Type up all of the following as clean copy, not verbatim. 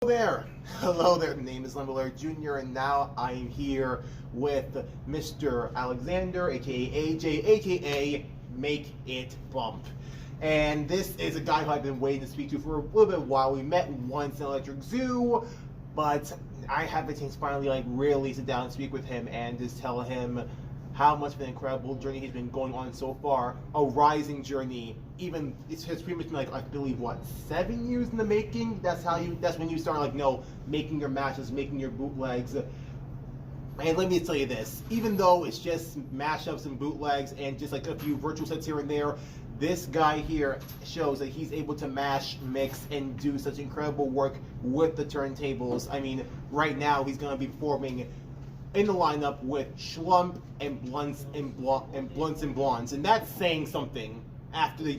there! Hello there, the name is Lembeler Jr. and now I'm here with Mr. Alexander, aka AJ, aka Make It Bump. And this is a guy who I've been waiting to speak to for a little bit while. We met once in Electric Zoo, but I have the chance finally really sit down and speak with him and just tell him how much of an incredible journey he's been going on so far. A rising journey. Even it's pretty much been I believe 7 years in the making. That's when you start making your mashups, making your bootlegs. And let me tell you this, even though it's just mashups and bootlegs and just a few virtual sets here and there, this guy here shows that he's able to mash, mix, and do such incredible work with the turntables. I mean, right now he's going to be performing in the lineup with Schlump and Blunts and Blondes, and that's saying something. After the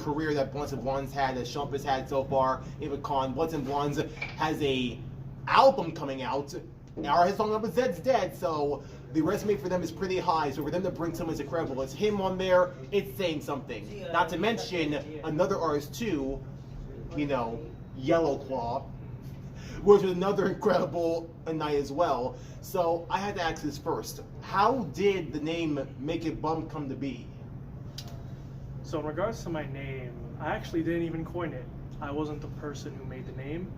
career that Blunts and Blondes had, that Schlump has had so far, in Con, Blunts and Blondes has a album coming out. Now his song number Zed's dead, so the resume for them is pretty high. So for them to bring someone as incredible as him on there, it's saying something. Not to mention another artist too, Yellow Claw, which was another incredible night as well. So I had to ask this first. How did the name Make It Bump come to be? So in regards to my name, I actually didn't even coin it. I wasn't the person who made the name.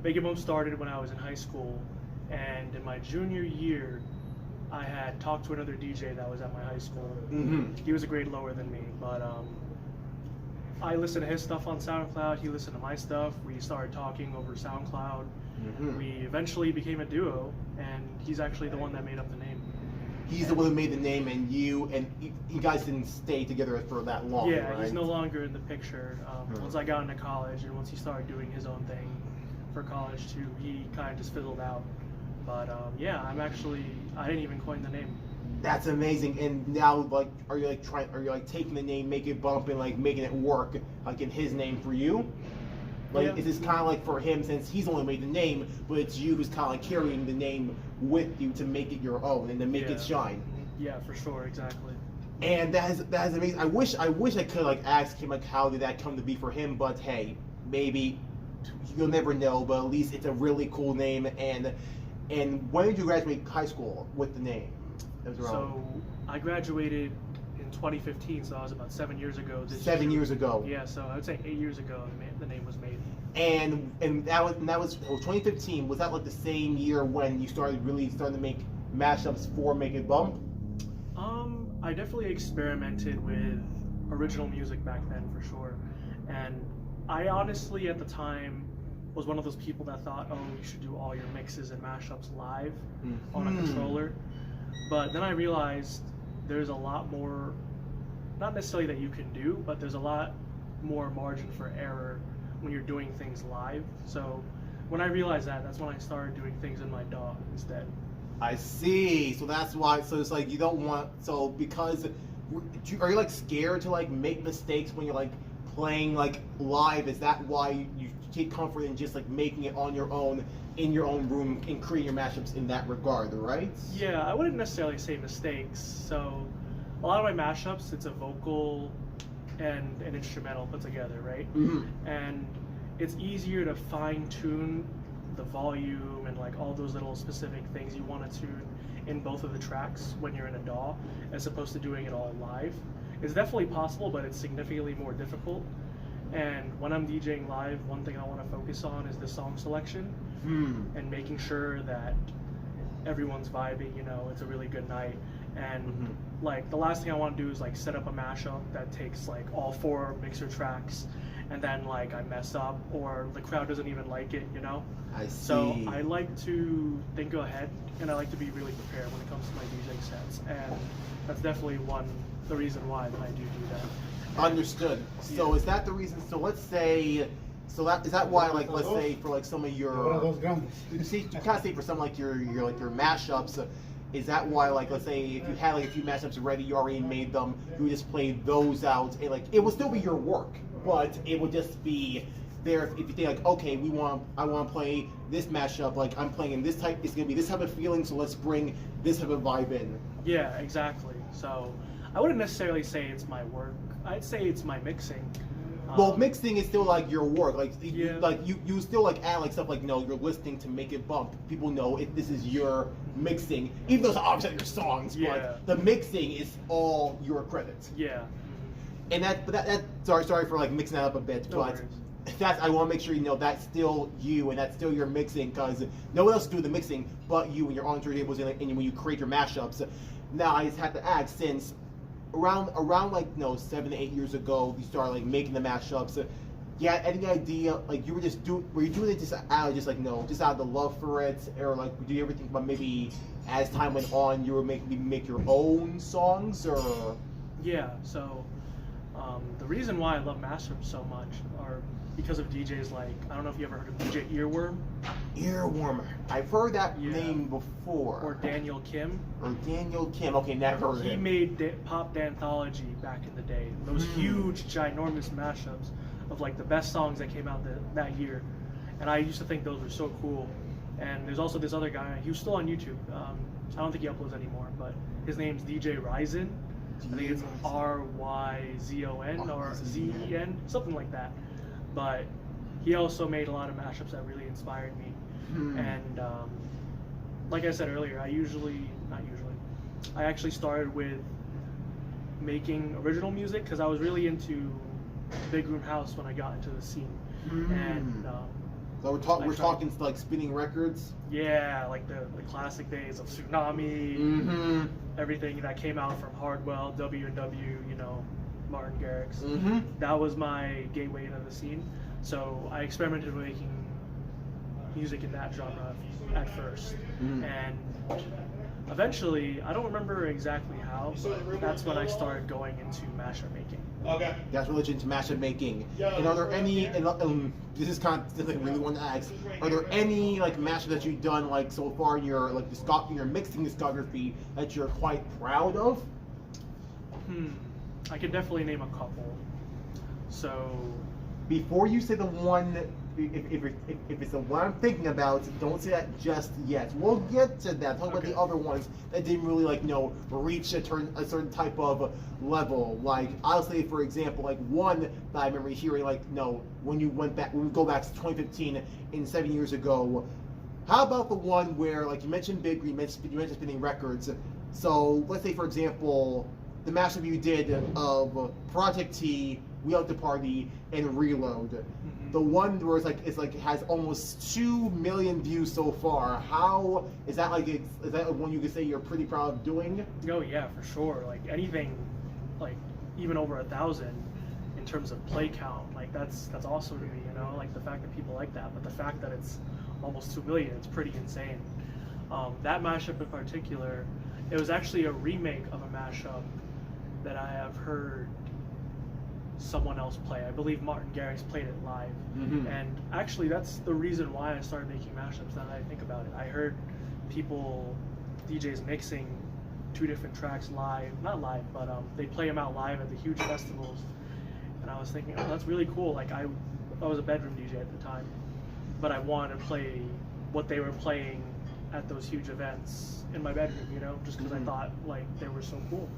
Make It Bump started when I was in high school, and in my junior year, I had talked to another DJ that was at my high school. He was a grade lower than me, but I listened to his stuff on SoundCloud, he listened to my stuff, we started talking over SoundCloud. We eventually became a duo, and he's actually the one that made up the name. He's the one who made the name, and you guys didn't stay together for that long, yeah, right? He's no longer in the picture. Once I got into college, and once he started doing his own thing for college too, he kind of just fizzled out. But yeah, I didn't even coin the name. That's amazing. And now, are you taking the name Make It Bump and making it work, in his name for you? Yeah. Is this kind of for him, since he's only made the name, but it's you who's kind of carrying the name with you to make it your own and to make it shine? Yeah, for sure, exactly. And that is amazing. I wish I could ask him how did that come to be for him, but hey, maybe you'll never know. But at least it's a really cool name. And when did you graduate high school with the name? So I graduated in 2015, so that was about 7 years ago. 7 years ago. Yeah, so I would say 8 years ago the name was made. And that was 2015. Was that the same year when you started to make mashups for Make It Bump? I definitely experimented with original music back then for sure, and I honestly at the time was one of those people that thought, oh, you should do all your mixes and mashups live on a controller. But then I realized there's a lot more, not necessarily that you can do, but there's a lot more margin for error when you're doing things live. So when I realized that, that's when I started doing things in my DAW instead. I see. So that's why. So it's you don't want. So because are you scared to make mistakes when you're playing live? Is that why you take comfort in just making it on your own in your own room and creating your mashups in that regard, right? Yeah, I wouldn't necessarily say mistakes. So a lot of my mashups, it's a vocal and an instrumental put together, right? And it's easier to fine tune the volume and all those little specific things you want to tune in both of the tracks when you're in a DAW, as opposed to doing it all live. It's definitely possible, but it's significantly more difficult. And when I'm DJing live, one thing I want to focus on is the song selection and making sure that everyone's vibing, it's a really good night. And the last thing I want to do is set up a mashup that takes all 4 mixer tracks and then I mess up or the crowd doesn't even like it, I see. So I like to think ahead and I like to be really prepared when it comes to my DJing sets, and that's definitely the reason why that I do that. Understood. So is that the reason? So let's say, is that why let's say for some of your, you can't say for some your mashups. Is that why let's say if you had a few mashups already, you already made them, you would just play those out and it would still be your work, but it would just be there if you think okay, I want to play this mashup, I'm playing in this type, it's gonna be this type of feeling, so let's bring this type of vibe in. Yeah, exactly. So I wouldn't necessarily say it's my work. I'd say it's my mixing. Well, mixing is still like your work. Like, Yeah. you still like add like stuff like no, you're listening to make it bump. People know this is your mixing, even though it's obviously your songs. Yeah. But the mixing is all your credits. Yeah. And that sorry for like mixing that up a bit, No but worries. I want to make sure you know that's still you and that's still your mixing, because no one else is doing the mixing but you and your own turntables and when you create your mashups. Now I just have to ask, since around like 7 to 8 years ago you started like making the mashups. Yeah, any idea like were you doing it just out of just out of the love for it, or like do you ever think about maybe as time went on you would make your own songs, or? Yeah. So the reason why I love mashups so much are because of DJs like, I don't know if you ever heard of DJ Earworm. Earwormer. I've heard that Yeah. name before. Or Daniel Kim. Okay, never heard of He him. made Pop Danthology back in the day. Those huge, ginormous mashups of like the best songs that came out that year. And I used to think those were so cool. And there's also this other guy, he was still on YouTube. I don't think he uploads anymore, but his name's DJ Ryzen. I think it's Ryzon or Zen, something like that. But he also made a lot of mashups that really inspired me. And like I said earlier, I actually started with making original music because I was really into Big Room House when I got into the scene. And so we're talking like spinning records. Yeah, like the classic days of Tsunami, everything that came out from Hardwell, W&W, Martin Garrix. That was my gateway into the scene. So I experimented with making music in that genre at first. And eventually, I don't remember exactly how, but that's when I started going into mashup making. Okay. That's religion to mashup making. And are there any? And this is kind of something I really want to ask. Are there any like mashups that you've done like so far in your your mixing discography that you're quite proud of? I could definitely name a couple. So Before you say the one, if it's the one I'm thinking about, don't say that just yet. We'll get to that. Talk about the other ones that didn't really reach a certain type of level. Like I'll say, for example, like one that I remember hearing when we go back to 2015 and 7 years ago. How about the one where you mentioned Big, you mentioned spinning records. So let's say, for example, the mashup you did of Project T, We Out to Party, and Reload. The one where it has almost 2 million views so far. How is that is that one you could say you're pretty proud of doing? Oh yeah, for sure. Like anything, even over 1,000 in terms of play count, that's awesome to me. Like the fact that people like that, but the fact that it's almost 2 million, it's pretty insane. That mashup in particular, it was actually a remake of a mashup that I have heard someone else play. I believe Martin Garrix played it live. And actually that's the reason why I started making mashups, now that I think about it. I heard DJs mixing 2 different tracks live, not live, but they play them out live at the huge festivals. And I was thinking, oh, that's really cool. Like I was a bedroom DJ at the time, but I wanted to play what they were playing at those huge events in my bedroom, just because I thought they were so cool.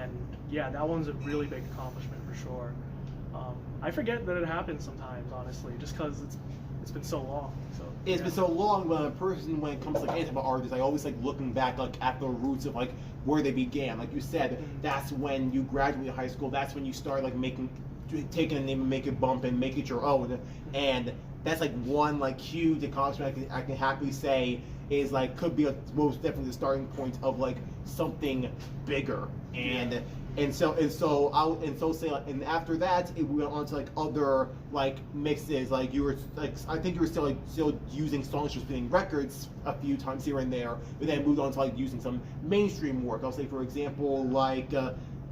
And yeah, that one's a really big accomplishment for sure. I forget that it happens sometimes, honestly, just because it's been so long. So it's been so long. When it comes to anything about artists, I always looking back at the roots of where they began. Like you said, that's when you graduated high school. That's when you start taking a name and make it bump and make it your own. And that's one huge accomplishment I can happily say is could be most definitely the starting point of something bigger. And so after that it went on to other mixes. You were I think you were still using songs for spinning records a few times here and there, but then moved on to using some mainstream work. I'll say, for example,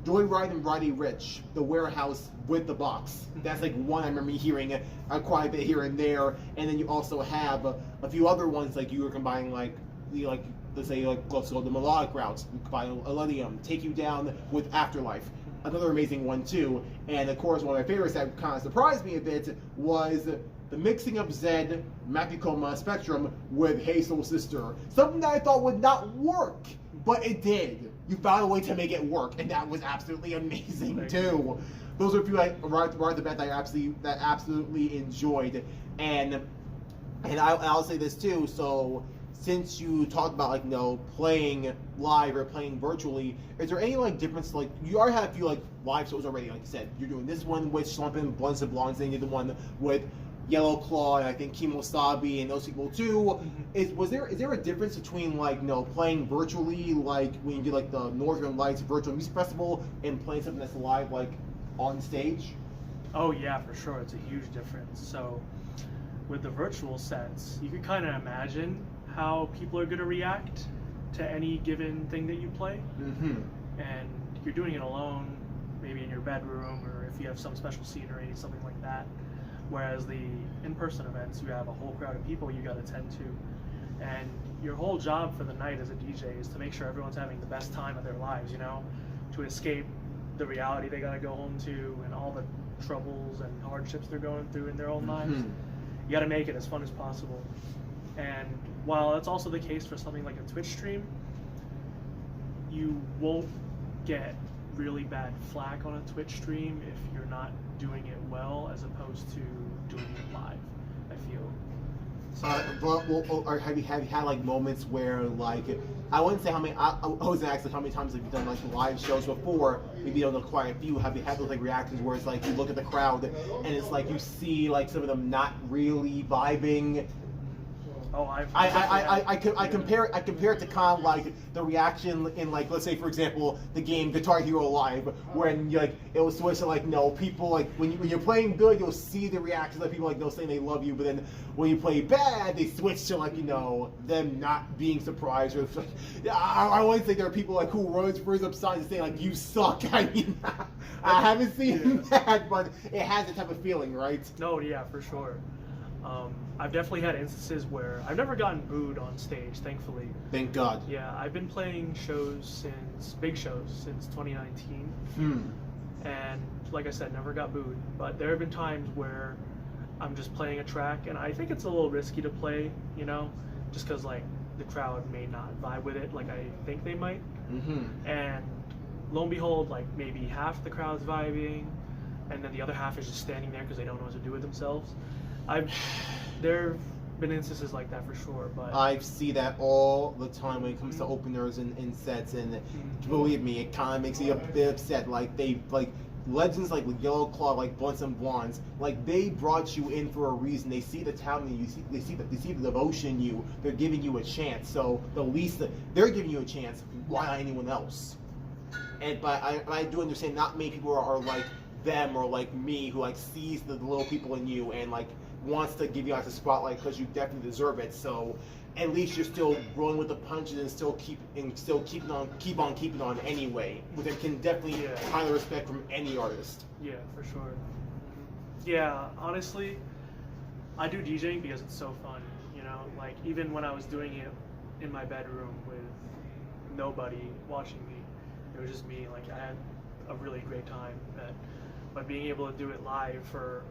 Joyride and Roddy Ricch, The Warehouse with the Box. That's one I remember hearing quite a bit here and there. And then you also have a few other ones you were combining let's say let's go the melodic routes. You combine Illenium, Take You Down with Afterlife. Another amazing one too. And of course, one of my favorites that kind of surprised me a bit was the mixing of Zed, Macicoma Spectrum with Hey Soul Sister. Something that I thought would not work, but it did. You found a way to make it work, and that was absolutely amazing too. those are a few right at the bat that I absolutely enjoyed, and I'll say this too. So since you talked about like playing live or playing virtually, is there any like difference? Like you already have a few like live shows already. Like you said, you're doing this one with Slumpin' Blunts and Blondes, then you did the one with Yellow Claw and I think Kimosabi and those people too. Is there a difference between like playing virtually, like when you do like the Northern Lights Virtual Music Festival, and playing something that's live like on stage? Oh yeah, for sure. It's a huge difference. So with the virtual sets, you can kind of imagine how people are going to react to any given thing that you play. And you're doing it alone, maybe in your bedroom, or if you have some special scenery, something like that. Whereas the in-person events, you have a whole crowd of people you got to tend to. And your whole job for the night as a DJ is to make sure everyone's having the best time of their lives, to escape the reality they got to go home to and all the troubles and hardships they're going through in their own lives. You got to make it as fun as possible. And while that's also the case for something like a Twitch stream, you won't get really bad flack on a Twitch stream if you're not doing it well, as opposed to doing it live, I feel. Or have you had like moments where like, I wouldn't say how many, I was gonna ask like how many times have you done like live shows before, maybe you don't know quite a few, have you had those like reactions where it's like you look at the crowd and it's like you see like some of them not really vibing? Oh, I compare it to kind of like the reaction in like, let's say for example the game Guitar Hero Live, when like it was switched to like people like when you're playing good, you'll see the reactions of people like saying they love you, but then when you play bad they switch to like them not being surprised, or like, I wouldn't say there are people like who raise up signs and say like you suck. I mean, I haven't seen that, but it has a type of feeling, right? No, yeah, for sure. I've definitely had instances where I've never gotten booed on stage, thankfully. Thank God. Yeah, I've been playing big shows since 2019. And like I said, never got booed. But there have been times where I'm just playing a track and I think it's a little risky to play, just because like the crowd may not vibe with it like I think they might. And lo and behold, like maybe half the crowd's vibing and then the other half is just standing there because they don't know what to do with themselves. There have been instances like that for sure, but I see that all the time when it comes to openers and sets, and believe me, it kind of makes me a bit upset. Like legends like Yellow Claw, like Blunts and Blondes, like they brought you in for a reason. They see the talent in you, they see the devotion in you. They're giving you a chance. So the least that they're giving you a chance, why not anyone else? But I do understand not many people are like them or like me, who like sees the little people in you and like wants to give you guys a spotlight because you definitely deserve it. So at least you're still rolling with the punches and still keep on keeping on anyway, which I can definitely highly respect from any artist. Yeah, for sure. Yeah, honestly, I do DJing because it's so fun. Like even when I was doing it in my bedroom with nobody watching me, it was just me. Like I had a really great time. But being able to do it live for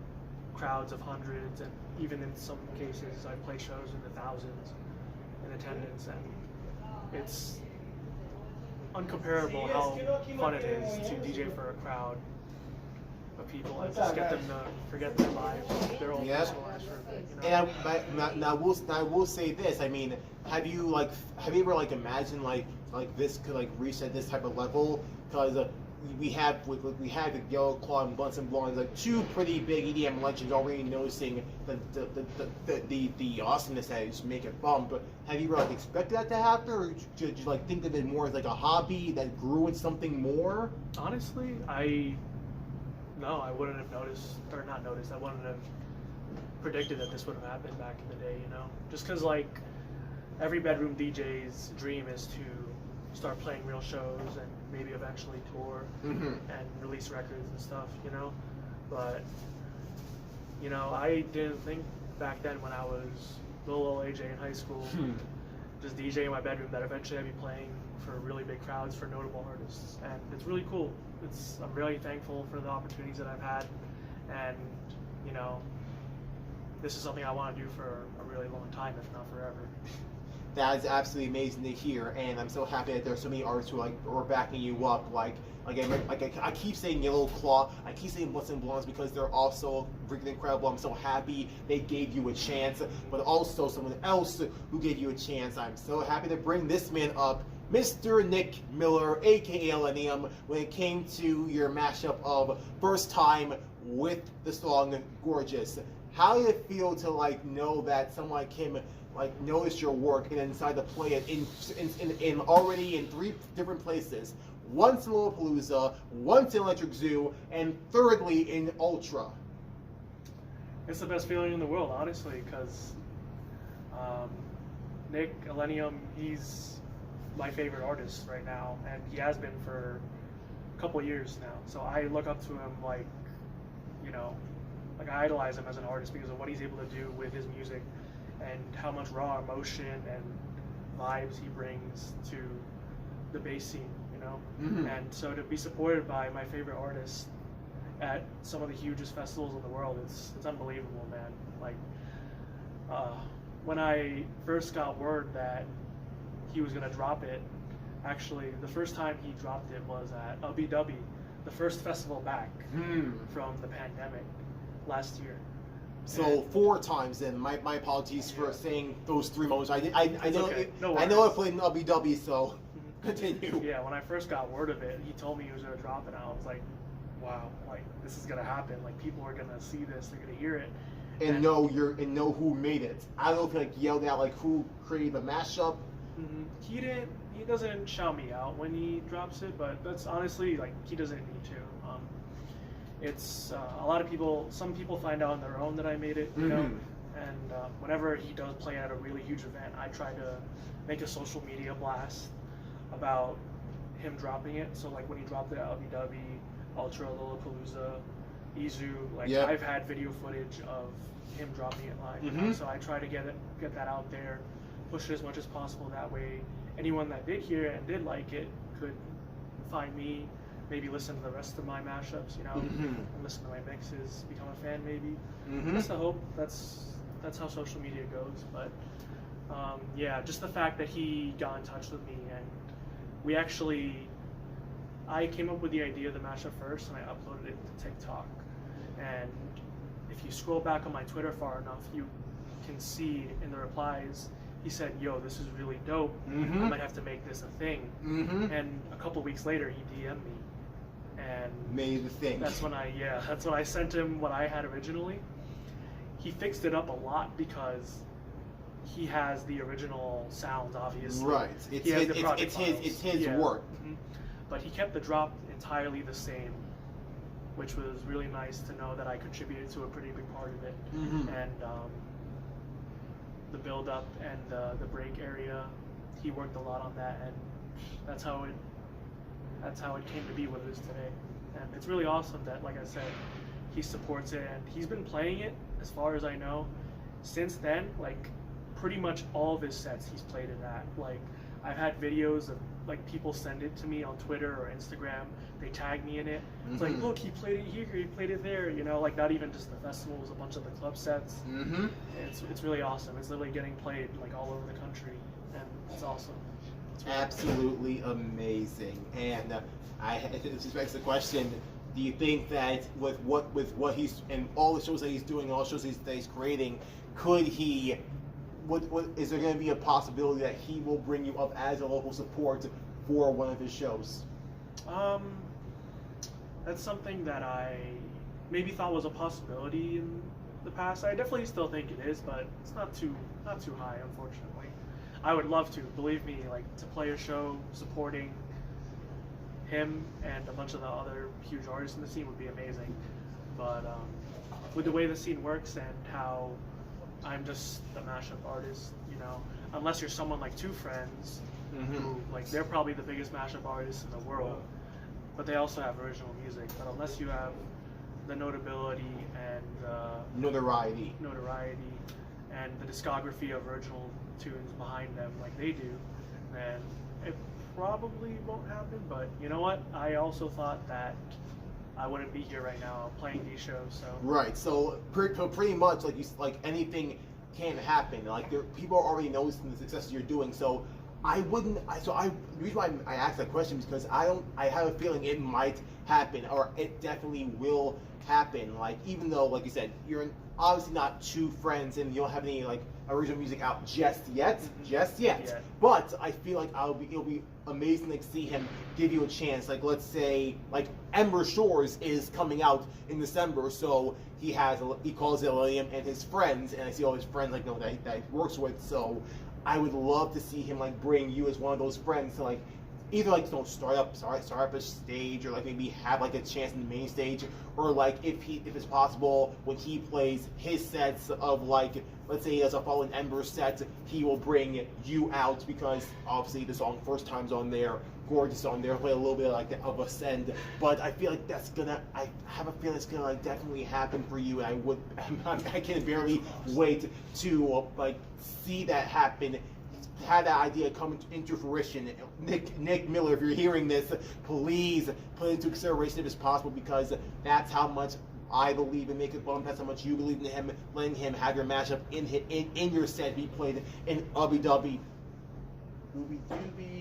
crowds of hundreds, and even in some cases I've played shows in the thousands in attendance, and it's uncomparable how fun it is to DJ for a crowd of people and just get them to forget their lives, their own personal lives for a bit. And I will say this. I mean, have you ever like imagined like this could like reach at this type of level? Because we have the Yellow Claw and Blunts and Blondes, like two pretty big EDM legends, already noticing the awesomeness that is make it bump. But have you ever like expected that to happen, or did you like think of it more as like a hobby that grew into something more? Honestly, I wouldn't have noticed, or not noticed. I wouldn't have predicted that this would have happened back in the day. Just because like every bedroom DJ's dream is to start playing real shows and maybe eventually tour and release records and stuff, but I didn't think back then when I was little old AJ in high school, just DJing in my bedroom, that eventually I'd be playing for really big crowds for notable artists, and it's really cool. I'm really thankful for the opportunities that I've had, and this is something I want to do for a really long time, if not forever. That is absolutely amazing to hear, and I'm so happy that there's so many artists who are backing you up. I keep saying Yellow Claw, I keep saying Bloods and Blondes because they're also freaking incredible. I'm so happy they gave you a chance, but also someone else who gave you a chance. I'm so happy to bring this man up, Mr. Nick Miller, aka Illenium, when it came to your mashup of First Time with the song Gorgeous. How did it feel to know that someone like him noticed your work and then decided to play it in already in 3 different places? Once in Lollapalooza, once in Electric Zoo, and thirdly in Ultra. It's the best feeling in the world, honestly, because Nick Illenium, he's my favorite artist right now, and he has been for a couple of years now. So I look up to him I idolize him as an artist because of what he's able to do with his music and how much raw emotion and vibes he brings to the bass scene, Mm-hmm. And so to be supported by my favorite artist at some of the hugest festivals in the world, it's unbelievable, man. When I first got word that he was gonna drop it, actually the first time he dropped it was at LBW, the first festival back from the pandemic last year. So 4 times then. My apologies for saying those 3 moments. I know okay. I know I played in LBW, so continue. Yeah, when I first got word of it, he told me he was gonna drop it, and I was like, wow, this is gonna happen. People are gonna see this, they're gonna hear it. And know who made it. I don't know if he yelled out who created the mashup. He doesn't shout me out when he drops it, but that's honestly he doesn't need to. It's a lot of people. Some people find out on their own that I made it, you know. And whenever he does play at a really huge event, I try to make a social media blast about him dropping it. So when he dropped it at LBW, Ultra, Lollapalooza, Izu, I've had video footage of him dropping it live. You know? So I try to get that out there, push it as much as possible. That way, anyone that did hear it and did like it could find me, maybe listen to the rest of my mashups, and listen to my mixes, become a fan maybe. That's the hope. That's how social media goes. But yeah, just the fact that he got in touch with me, and I came up with the idea of the mashup first, and I uploaded it to TikTok. And if you scroll back on my Twitter far enough, you can see in the replies, he said, "Yo, this is really dope. I might have to make this a thing." And a couple weeks later, he DM'd me, and made the thing. That's when I sent him what I had originally. He fixed it up a lot because he has the original sounds, obviously. Right. It's his work. But he kept the drop entirely the same, which was really nice to know that I contributed to a pretty big part of it. And the build up and the break area, he worked a lot on that, and that's how it came to be what it is today. And it's really awesome that, like I said, he supports it, and he's been playing it, as far as I know, since then. Pretty much all of his sets he's played it at. I've had videos of people send it to me on Twitter or Instagram. They tag me in it. It's look, he played it here, he played it there. Not even just the festivals, a bunch of the club sets. It's really awesome. It's literally getting played all over the country, and it's awesome. It's really Absolutely amazing. And this begs the question: do you think that with what he's and all the shows that he's doing, all the shows that he's creating, could he? What is there going to be a possibility that he will bring you up as a local support for one of his shows? That's something that I maybe thought was a possibility in the past. I definitely still think it is, but it's not too high, unfortunately. I would love to, believe me, to play a show supporting him and a bunch of the other huge artists in the scene would be amazing. But with the way the scene works and how I'm just a mashup artist, unless you're someone like Two Friends, who they're probably the biggest mashup artists in the world, but they also have original music. But unless you have the notability and notoriety and the discography of original tunes behind them like they do, then it probably won't happen. But you know what? I also thought that I wouldn't be here right now playing these shows. So right. So pretty much anything can happen. Like people are already noticing the successes you're doing, so I wouldn't. The reason why I asked that question is because I have a feeling it might happen, or it definitely will happen. Like even though, like you said, you're obviously not two friends and you don't have any like original music out just yet. Yeah. But I feel like it'll be amazing to see him give you a chance. Like let's say like Ember Shores is coming out in December, so he calls it Illenium and his friends, and I see all his friends like that he works with. So I would love to see him like bring you as one of those friends to like either like start up a stage, or like maybe have like a chance in the main stage, or like if it's possible when he plays his sets of like let's say as a Fallen Ember set, he will bring you out because obviously the song First Time's on there, gorgeous on there, play a little bit like of Ascend. But I feel like I have a feeling it's gonna like definitely happen for you, and I can barely wait to like see that happen. Had that idea come into fruition. Nick Miller, if you're hearing this, please put it into consideration if it's possible, because that's how much I believe in Make It Bump. That's how much you believe in him, letting him have your mashup in your set be played in Abu Dhabi. In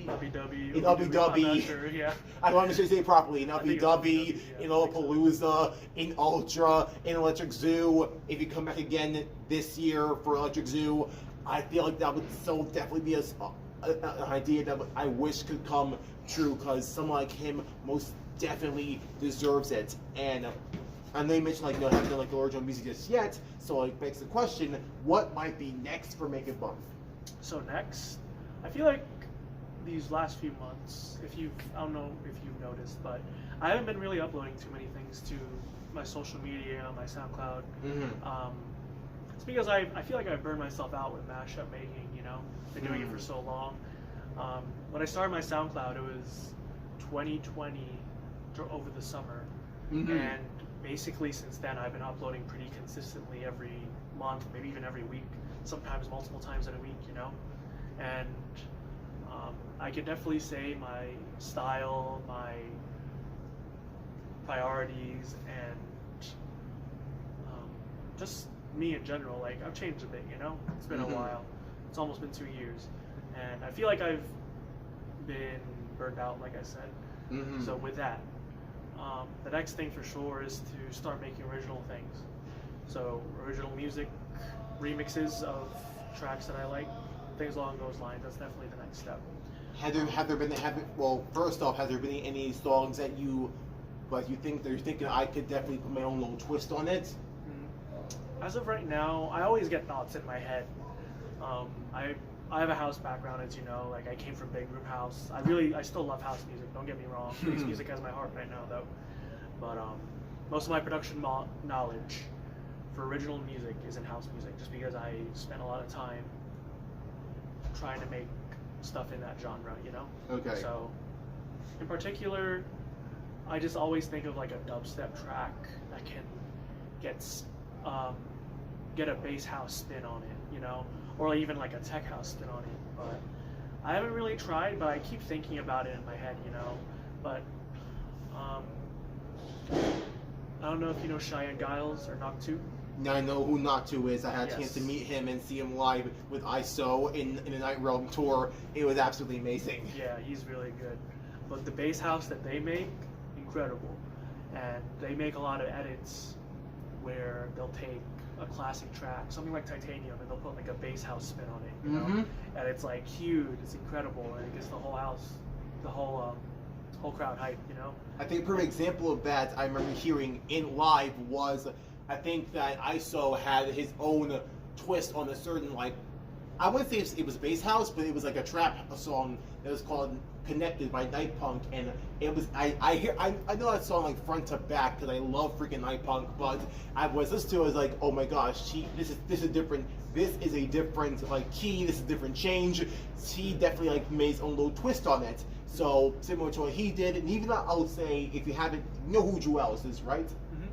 Abu Dhabi. I'm not sure, yeah. I want to say it properly. In Abu Dhabi, in Lollapalooza, in Ultra, in Electric Zoo. If you come back again this year for Electric Zoo, I feel like that would so definitely be an idea that I wish could come true, because someone like him most definitely deserves it. And I know you mentioned like haven't done like the original music just yet, so like begs the question, what might be next for Make It Bump? So next, I feel like these last few months, I don't know if you've noticed, but I haven't been really uploading too many things to my social media, my SoundCloud. It's because I feel like I burned myself out with mashup making, been doing it for so long. When I started my SoundCloud, it was 2020 over the summer, and basically since then I've been uploading pretty consistently every month, maybe even every week, sometimes multiple times in a week, and I can definitely say my style, my priorities, and just me in general, like I've changed a bit, it's been a while. It's almost been 2 years, and I feel like I've been burned out, like I said. So with that, the next thing for sure is to start making original things. So original music, remixes of tracks that I like, things along those lines. That's definitely the next step. First off, has there been any songs that you're thinking I could definitely put my own little twist on it? As of right now, I always get thoughts in my head. I have a house background, as you know. Like I came from big room house. I still love house music. Don't get me wrong. Bass music has my heart right now, though. But most of my production knowledge for original music is in house music, just because I spent a lot of time trying to make stuff in that genre, Okay. So, in particular, I just always think of like a dubstep track that can get a bass house spin on it, or even like a tech house spin on it. But I haven't really tried, but I keep thinking about it in my head, But I don't know if you know Cheyenne Giles or Noctu. Now I know who Noctu is. I had a Yes. chance to meet him and see him live with ISO in the Night Realm tour. It was absolutely amazing. Yeah, he's really good. But the bass house that they make, incredible. And they make a lot of edits where they'll take a classic track, something like Titanium, and they'll put like a bass house spin on it, and it's like huge, it's incredible, and it gets the whole house, the whole crowd hype, I think a perfect example of that I remember hearing in live was, I think that ISO had his own twist on a certain, like, I wouldn't say it was bass house, but it was like a trap song that was called Connected by Night Punk, and it was I know that song like front to back because I love freaking Night Punk, but I was listening to it, I was like, oh my gosh, this is different. This is a different like key. This is a different change. He definitely like made his own little twist on it. So similar to what he did, and even I would say if you haven't, you know who Jewels is, right?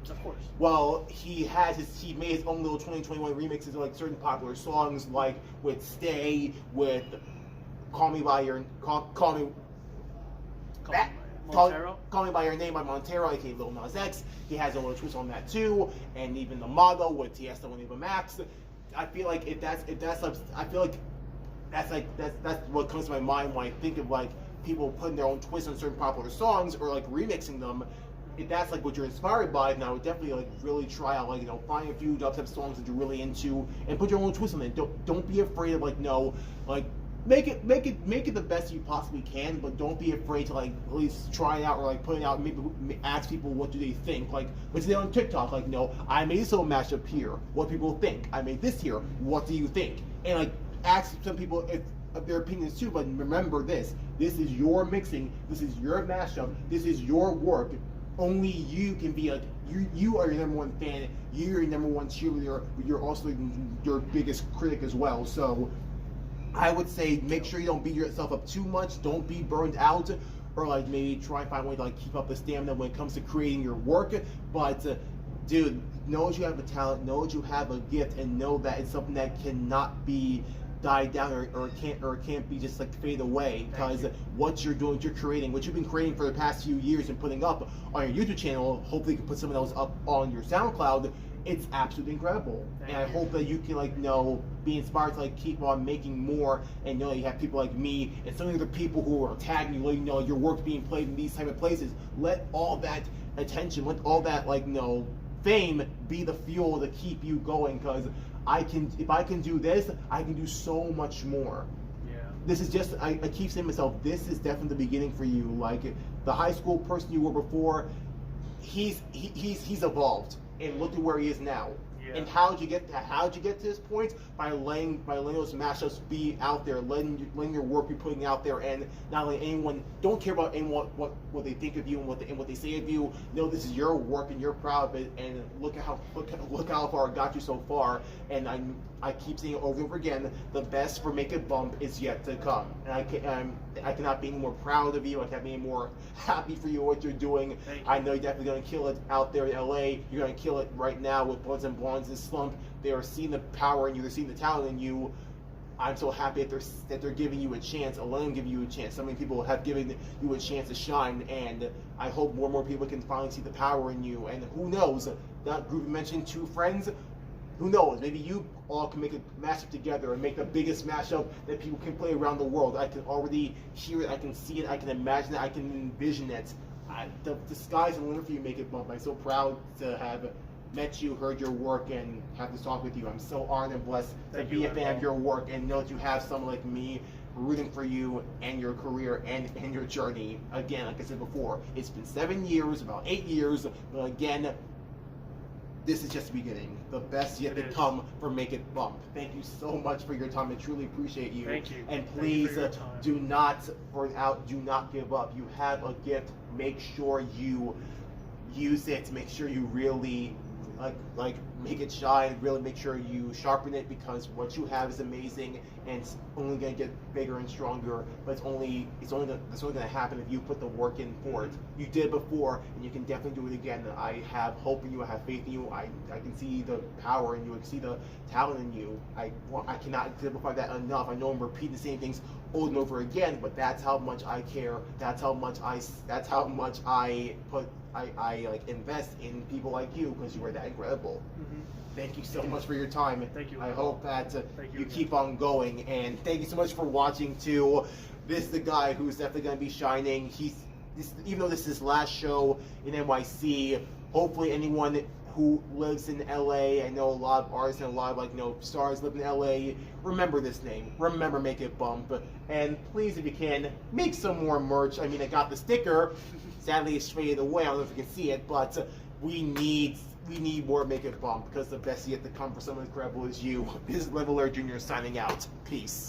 Of course. Well, he made his own little 2021 remixes of like certain popular songs, like with Stay, with Call Me by Your Name by Montero, aka Lil Nas X. He has a little twist on that too, and even the Model with Tiesto and Eva Max. I feel like if that's like, I feel like that's what comes to my mind when I think of like people putting their own twist on certain popular songs or like remixing them. If that's like what you're inspired by, then I would definitely like really try out, like, you know, find a few dubstep songs that you're really into and put your own twist on it. Don't be afraid of like, no, like make it the best you possibly can, but don't be afraid to like at least try it out or like put it out. Maybe ask people what do they think. Like what's there on TikTok? Like, no, I made this little mashup here. What people think? I made this here. What do you think? And like ask some people if their opinions too. But remember this: this is your mixing. This is your mashup. This is your work. Only you can be like, you are your number one fan, you're your number one cheerleader, but you're also your biggest critic as well. So I would say make sure you don't beat yourself up too much, don't be burned out, or like maybe try and find a way to like keep up the stamina when it comes to creating your work. But dude, know that you have a talent, know that you have a gift, and know that it's something that cannot be died down or can't be just like fade away, because what you're doing, what you're creating, what you've been creating for the past few years and putting up on your YouTube channel, hopefully you can put some of those up on your SoundCloud. It's absolutely incredible. And I hope that you can like be inspired to like keep on making more, and know you have people like me and some of the other people who are tagging you, letting you know your work's being played in these type of places. Let all that attention, let all that like fame be the fuel to keep you going, because if I can do this, I can do so much more. Yeah. This is just, I keep saying to myself, this is definitely the beginning for you. Like the high school person you were before, he's evolved, and look at where he is now. Yeah. And how'd you get to this point? By letting those mashups be out there, letting your work be putting out there, and not letting anyone, don't care about anyone what they think of you and what they say of you. No, this is your work and you're proud of it, and look how far it got you so far. And I keep saying it over and over again, the best for Make It Bump is yet to come. And I cannot be any more proud of you. I cannot be any more happy for you what you're doing. I know you're definitely going to kill it out there in LA. You're going to kill it right now with Bloods and Blondes and Slump. They are seeing the power in you. They're seeing the talent in you. I'm so happy that they're giving you a chance, Illenium giving you a chance. So many people have given you a chance to shine, and I hope more and more people can finally see the power in you. And who knows, that group you mentioned, 2 friends, who knows, maybe you all can make a mashup together and make the biggest mashup that people can play around the world. I can already hear it, I can see it, I can imagine it, I can envision it. The sky's the limit for you, Make It Bump. I'm so proud to have met you, heard your work, and have this talk with you. I'm so honored and blessed to be a fan of your work, and know that you have someone like me rooting for you and your career and your journey. Again, like I said before, it's been 7 years, about 8 years, but again, this is just the beginning. The best yet to come for Make It Bump. Thank you so much for your time. I truly appreciate you. Thank you. And please do not give up. You have a gift. Make sure you use it. Make sure you really like make it shine. Really make sure you sharpen it, because what you have is amazing, and it's only going to get bigger and stronger. But it's only going to happen if you put the work in for it. You did it before, and you can definitely do it again. I have hope in you. I have faith in you. I can see the power in you. I can see the talent in you. I cannot exemplify that enough. I know I'm repeating the same things over and over again, but that's how much I care. That's how much I invest in people like you, because you are that incredible. Thank you so much for your time. Thank you. I hope that you keep on going, and thank you so much for watching too. This is the guy who's definitely going to be shining. Even though this is his last show in NYC, hopefully anyone who lives in LA, I know a lot of artists and a lot of stars live in LA, remember this name, remember Make It Bump, and please, if you can, make some more merch. I mean, I got the sticker, sadly it's faded away, I don't know if you can see it, but we need more Make It Bump, because the best yet to come for someone incredible is you. This is Leveler Jr. signing out. Peace.